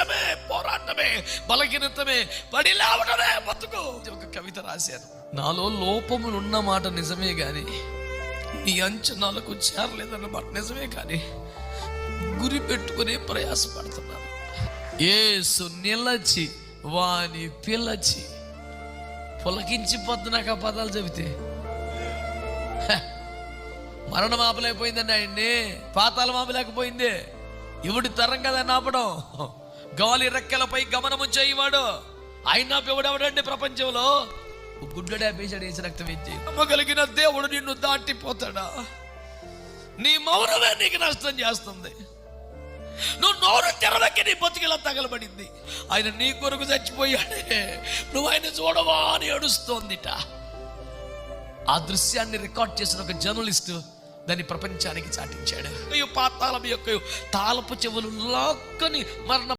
కష్టమే, పోరాటమే, బలహీనతమే, పడి లేవడమే బతుకు. ఒక కవిత రాశాను. నాలో లోపములు ఉన్న మాట నిజమే గాని నీ అంచనాలకు చేరలేదన్న మాట నిజమే కానీ గురి పెట్టుకునే ప్రయాసపడుతున్నాను. యేసు నిలచి వాని పిలచి పులకించిపోద్దు. నాకు ఆ పదాలు చెబితే మరణం ఆపలేకపోయిందండి ఆయన్ని, పాతాళం ఆపలేకపోయింది. ఇవిడి తరం కదా నాపడం. గాలి రెక్కలపై గమనము చేయవాడు ఆయన ఎవడెవడండి ప్రపంచంలో? గుడ్డడే పేసాడు, వేసి రక్తం ఇచ్చి. నమ్మగలిగిన దేవుడు నిన్ను దాటిపోతాడా? నీ మౌనమే నీకు నష్టం చేస్తుంది. నువ్వు నోరు తెరవకి నీ బతుకిలా తగలబడింది. ఆయన నీ కొరకు చచ్చిపోయాడే, నువ్వు ఆయన చూడవా అని ఏడుస్తోందిట. ఆ దృశ్యాన్ని రికార్డ్ చేసిన ఒక జర్నలిస్ట్ దాన్ని ప్రపంచానికి చాటించాడు. పాతాళం యొక్క తాళపు చెవులు లాక్కని మరణ